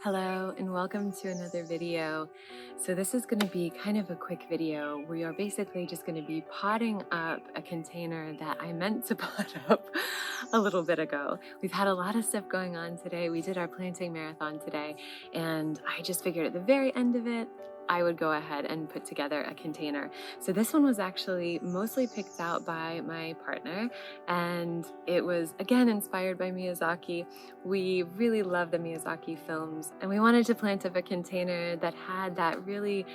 Hello and welcome to another video. So this is going to be kind of a quick video. We are basically just going to be potting up a container that I meant to pot up a little bit ago. We've had a lot of stuff going on today. We did our planting marathon today, and I just figured at the very end of it, I would go ahead and put together a container. So this one was actually mostly picked out by my partner, and it was again inspired by Miyazaki. We really love the Miyazaki films, and we wanted to plant up a container that had that really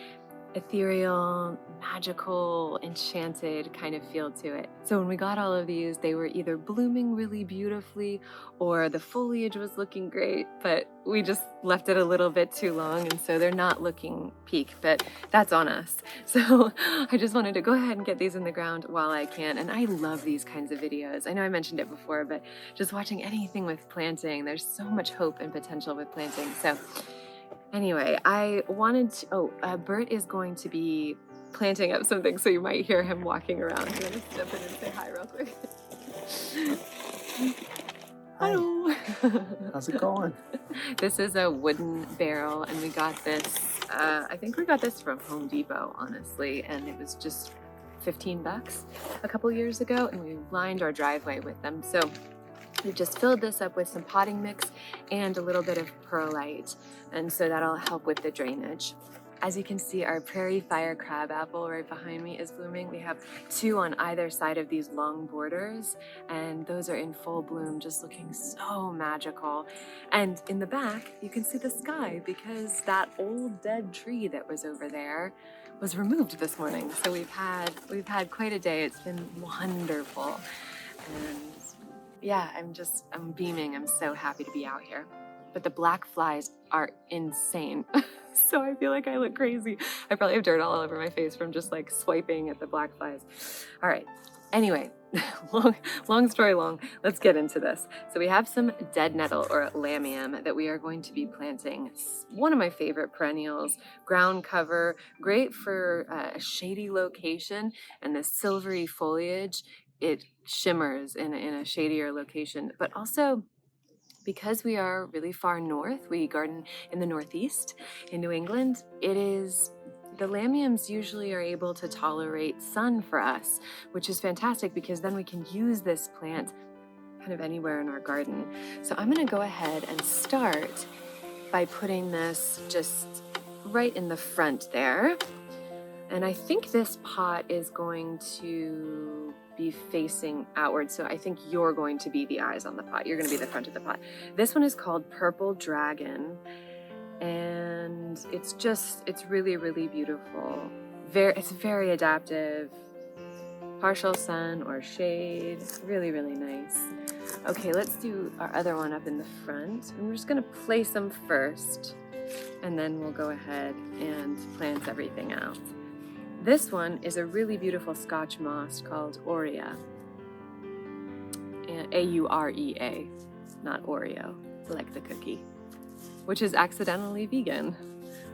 ethereal, magical, enchanted kind of feel to it. So when we got all of these, they were either blooming really beautifully or the foliage was looking great, but we just left it a little bit too long, and so they're not looking peak, but that's on us. So I just wanted to go ahead and get these in the ground while I can, and I love these kinds of videos. I know I mentioned it before, but just watching anything with planting, there's so much hope and potential with planting. So anyway, I wanted to, Bert is going to be planting up something, so you might hear him walking around. I'm gonna step in and say hi real quick. Hi, Hello. how's it going? This is a wooden barrel, and we got this, I think we got this from Home Depot, honestly, and it was just 15 bucks a couple years ago, and we lined our driveway with them. So we've just filled this up with some potting mix and a little bit of perlite, and so that'll help with the drainage. As you can see, our prairie fire crabapple right behind me is blooming. We have two on either side of these long borders, and those are in full bloom, just looking so magical. And in the back, you can see the sky because that old dead tree that was over there was removed this morning. So we've had quite a day. It's been wonderful. And yeah, I'm beaming. I'm so happy to be out here. But the black flies are insane. So I feel like I look crazy. I probably have dirt all over my face from just like swiping at the black flies. All right. Anyway, long story long, let's get into this. So we have some dead nettle or lamium that we are going to be planting. It's one of my favorite perennials, ground cover, great for a shady location, and the silvery foliage, it shimmers in a shadier location, but also because we are really far north, we garden in the Northeast in New England, the lamiums usually are able to tolerate sun for us, which is fantastic because then we can use this plant kind of anywhere in our garden. So I'm gonna go ahead and start by putting this just right in the front there. And I think this pot is going to be facing outward. So I think you're going to be the eyes on the pot. You're going to be the front of the pot. This one is called Purple Dragon. And it's really, really beautiful. It's very adaptive. Partial sun or shade. Really, really nice. Okay, let's do our other one up in the front. I'm just going to place them first, and then we'll go ahead and plant everything out. This one is a really beautiful Scotch moss called Aurea. A-U-R-E-A, not Oreo, like the cookie, which is accidentally vegan.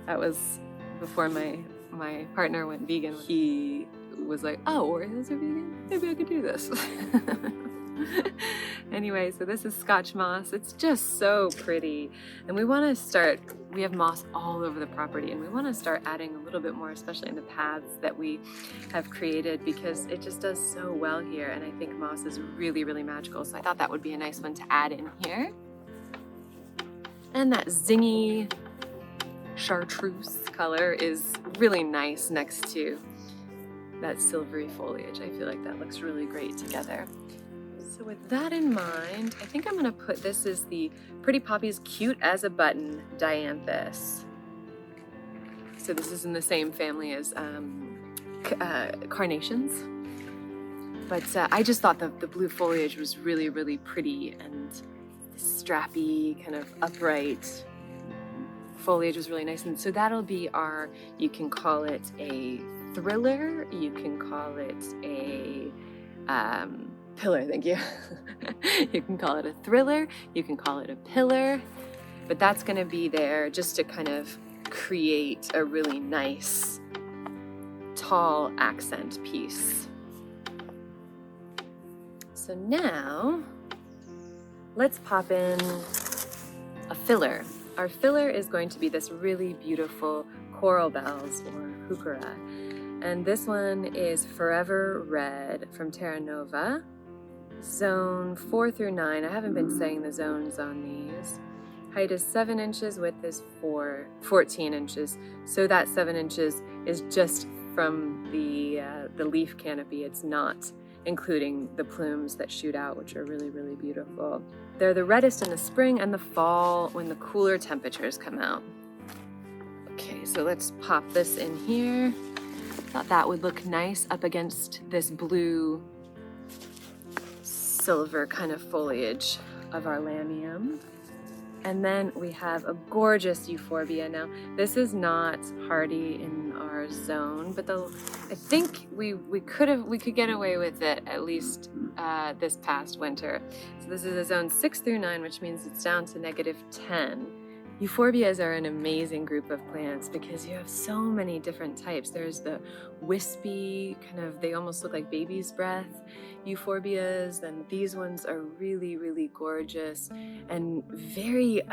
That was before my partner went vegan. He was like, oh, Oreos are vegan? Maybe I could do this. Anyway, so this is Scotch moss. It's just so pretty. And we have moss all over the property, and we want to start adding a little bit more, especially in the paths that we have created, because it just does so well here. And I think moss is really, really magical. So I thought that would be a nice one to add in here. And that zingy chartreuse color is really nice next to that silvery foliage. I feel like that looks really great together. So with that in mind, I think I'm gonna put this as the Pretty Poppy's Cute as a Button Dianthus. So this is in the same family as carnations. But I just thought the blue foliage was really, really pretty, and strappy, kind of upright foliage was really nice. And so that'll be you can call it a thriller, you can call it a pillar, thank you. You can call it a thriller, you can call it a pillar, but that's going to be there just to kind of create a really nice, tall accent piece. So now, let's pop in a filler. our filler is going to be this really beautiful coral bells or heuchera. And this one is Forever Red from Terra Nova, zone 4 through 9. I haven't been saying the zones on these. Height is 7 inches, width is 14 inches. So that 7 inches is just from the leaf canopy. It's not including the plumes that shoot out, which are really, really beautiful. They're the reddest in the spring and the fall when the cooler temperatures come out. Okay, so let's pop this in here. Thought that would look nice up against this blue silver kind of foliage of our lamium. And then we have a gorgeous euphorbia. Now, this is not hardy in our zone, but I think we could get away with it at least this past winter. So this is a zone 6 through 9, which means it's down to -10. Euphorbias are an amazing group of plants because you have so many different types. There's the wispy, they almost look like baby's breath euphorbias, and these ones are really, really gorgeous and very,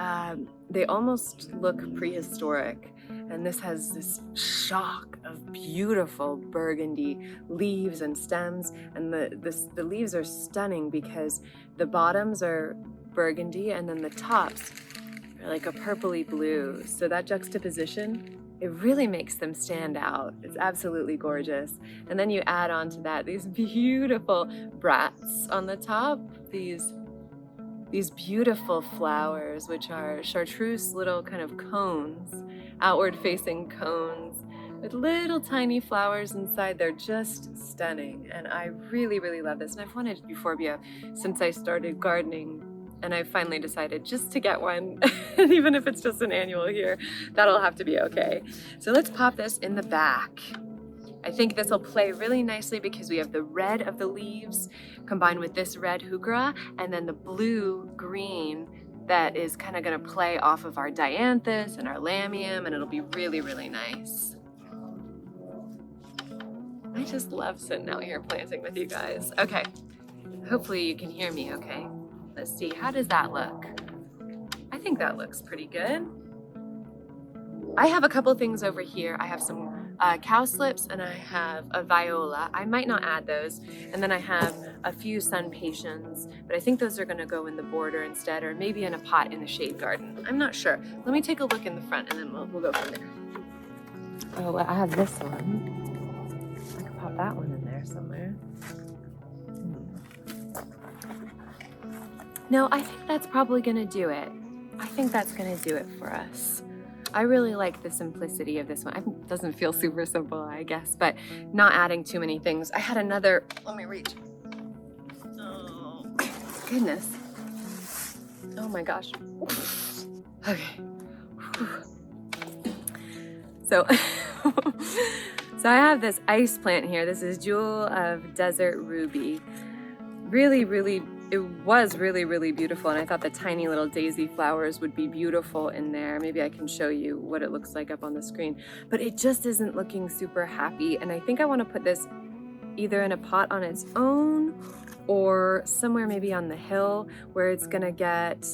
they almost look prehistoric. And this has this shock of beautiful burgundy leaves and stems, and the leaves are stunning because the bottoms are burgundy and then the tops are like a purpley blue. So that juxtaposition, it really makes them stand out. It's absolutely gorgeous. And then you add on to that these beautiful brats on the top, these beautiful flowers, which are chartreuse little kind of cones, outward facing cones with little tiny flowers inside. They're just stunning. And I really, really love this. And I've wanted euphorbia since I started gardening. And I finally decided just to get one, and even if it's just an annual here, that'll have to be okay. So let's pop this in the back. I think this will play really nicely because we have the red of the leaves combined with this red heuchera, and then the blue-green that is kind of gonna play off of our dianthus and our lamium, and it'll be really, really nice. I just love sitting out here planting with you guys. Okay, hopefully you can hear me okay. Let's see, how does that look? I think that looks pretty good. I have a couple things over here. I have some cowslips and I have a viola. I might not add those. And then I have a few sun patiens, but I think those are gonna go in the border instead, or maybe in a pot in the shade garden. I'm not sure. Let me take a look in the front and then we'll go from there. Oh, well, I have this one. I could pop that one in there somewhere. No, I think that's probably gonna do it. I think that's gonna do it for us. I really like the simplicity of this one. It doesn't feel super simple, I guess, but not adding too many things. I had another, let me reach. Oh, goodness. Oh my gosh. Okay. So, so I have this ice plant here. This is Jewel of Desert Ruby. It was really, really beautiful, and I thought the tiny little daisy flowers would be beautiful in there. Maybe I can show you what it looks like up on the screen, but it just isn't looking super happy, and I think I want to put this either in a pot on its own or somewhere maybe on the hill where it's gonna get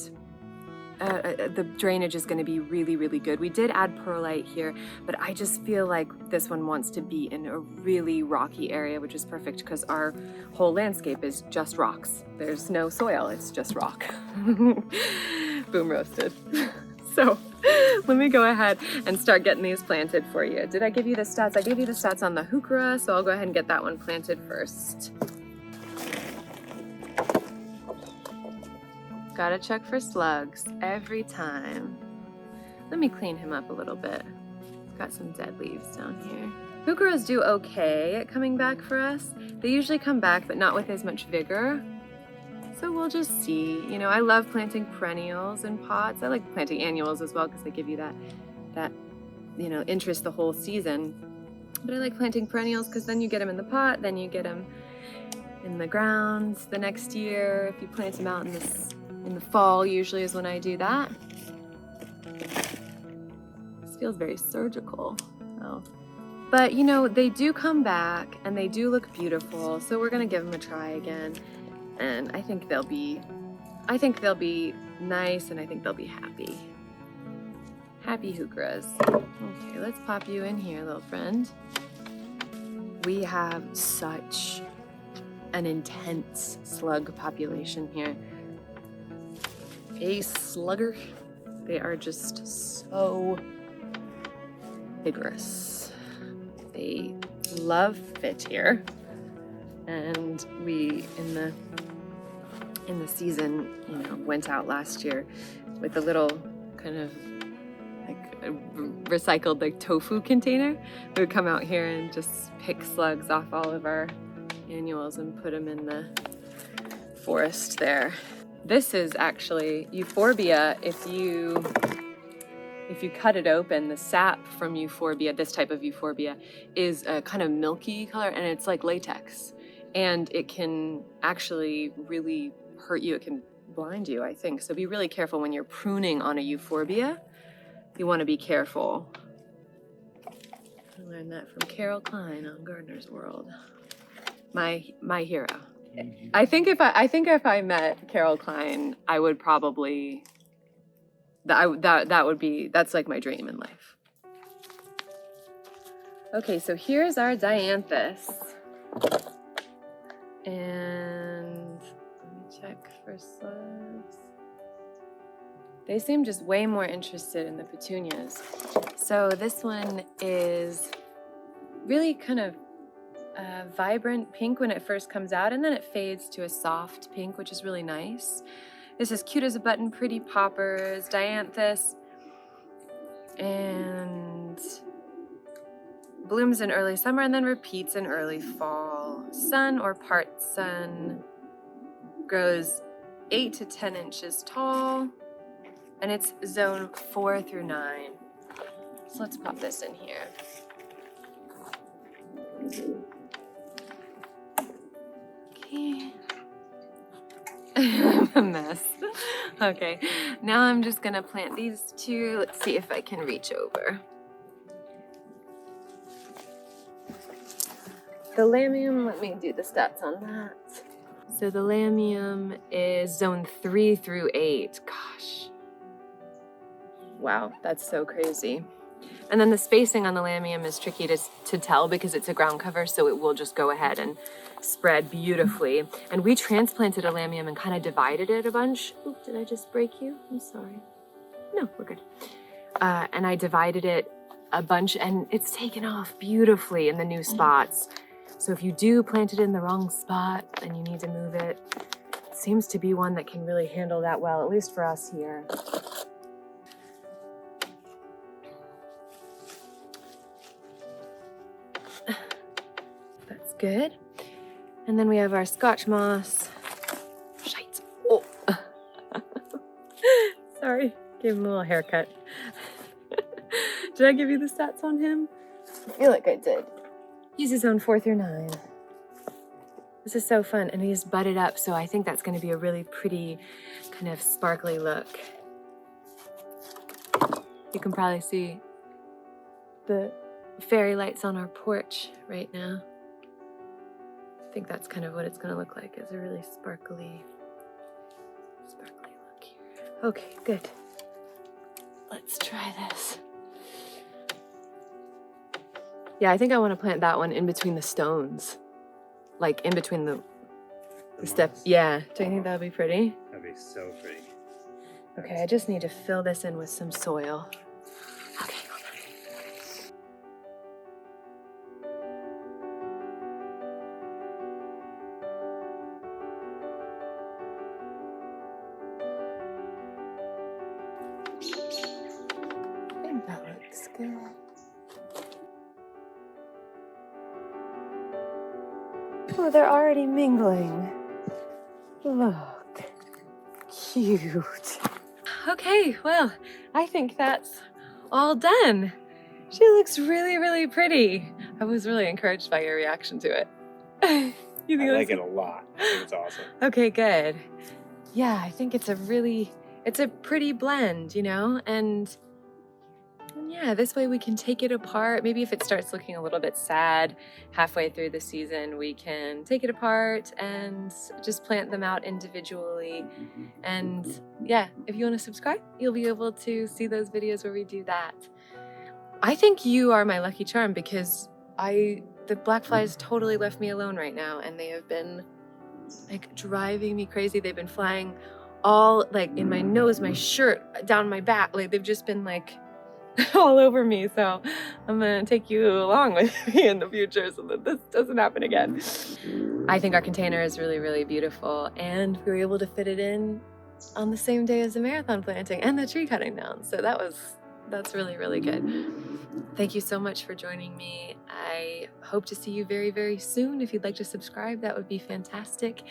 the drainage is going to be really, really good. We did add perlite here, but I just feel like this one wants to be in a really rocky area, which is perfect because our whole landscape is just rocks. There's no soil, it's just rock. Boom roasted. So let me go ahead and start getting these planted for you. Did I give you the stats? I gave you the stats on the heuchera, so I'll go ahead and get that one planted first. Gotta check for slugs every time. Let me clean him up a little bit. Got some dead leaves down here. Heucheras do okay at coming back for us. They usually come back, but not with as much vigor. So we'll just see. You know, I love planting perennials in pots. I like planting annuals as well because they give you that interest the whole season. But I like planting perennials because then you get them in the pot, then you get them in the ground the next year. If you plant them out in the fall usually is when I do that. This feels very surgical. Oh. But you know, they do come back and they do look beautiful, so we're gonna give them a try again. And I think they'll be nice, and I think they'll be happy. happy heucheras. Okay, let's pop you in here, little friend. We have such an intense slug population here. A slugger. They are just so vigorous. They love fit here. And we, in the season, you know, went out last year with a little kind of like a recycled like tofu container. We would come out here and just pick slugs off all of our annuals and put them in the forest there. This is actually euphorbia. If you cut it open, the sap from euphorbia, this type of euphorbia, is a kind of milky color, and it's like latex. And it can actually really hurt you. It can blind you, I think. So be really careful when you're pruning on a euphorbia. You want to be careful. I learned that from Carol Klein on Gardener's World. My hero. I think if I met Carol Klein, I would probably that's like my dream in life. Okay, so here's our dianthus. And let me check for slugs. They seem just way more interested in the petunias. So this one is really kind of vibrant pink when it first comes out, and then it fades to a soft pink, which is really nice. This is cute as a button, pretty poppers, dianthus, and blooms in early summer and then repeats in early fall. Sun or part sun, grows 8 to 10 inches tall, and it's zone 4 through 9. So let's pop this in here. Okay. I'm a mess. Okay, now I'm just gonna plant these two. Let's see if I can reach over. The lamium, let me do the stats on that. So the lamium is zone 3 through 8. Gosh. Wow, that's so crazy. And then the spacing on the lamium is tricky to tell because it's a ground cover, so it will just go ahead and spread beautifully. And we transplanted a lamium and kind of divided it a bunch. Oop, did I just break you? I'm sorry. No, we're good. And I divided it a bunch, and it's taken off beautifully in the new spots. So if you do plant it in the wrong spot and you need to move it, it seems to be one that can really handle that well, at least for us here. That's good. And then we have our Scotch moss. Shite. Oh. Sorry, gave him a little haircut. Did I give you the stats on him? I feel like I did. He's a zone 4 through 9. This is so fun, and he's budded up, so I think that's going to be a really pretty, kind of sparkly look. You can probably see the fairy lights on our porch right now. I think that's kind of what it's going to look like, is a really sparkly look here. Okay, good. Let's try this. Yeah, I think I want to plant that one in between the stones. Like in between the steps. Yeah, do you think that would be pretty? That'd be so pretty. Okay, I just need to fill this in with some soil. Okay, hold on. I think that looks good. Oh, they're already mingling. Look. Cute. Okay, well, I think that's all done. She looks really, really pretty. I was really encouraged by your reaction to it. You think I like it a lot. I think it's awesome. Okay, good. Yeah, I think it's a pretty blend, you know, and then yeah, this way we can take it apart. Maybe if it starts looking a little bit sad halfway through the season, we can take it apart and just plant them out individually. And yeah, if you want to subscribe, you'll be able to see those videos where we do that. I think you are my lucky charm because the black flies totally left me alone right now, and they have been like driving me crazy. They've been flying all like in my nose, my shirt, down my back. Like they've just been like all over me. So I'm gonna take you along with me in the future so that this doesn't happen again. I think our container is really, really beautiful, and we were able to fit it in on the same day as the marathon planting and the tree cutting down. So that's really, really good. Thank you so much for joining me. I hope to see you very, very soon. If you'd like to subscribe, that would be fantastic.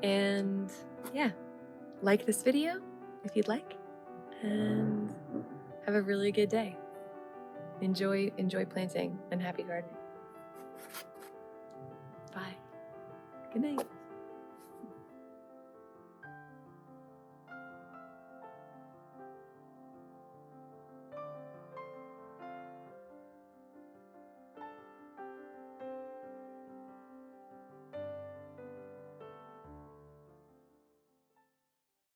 And yeah, like this video if you'd like, and have a really good day. Enjoy planting, and happy gardening. Bye. Good night.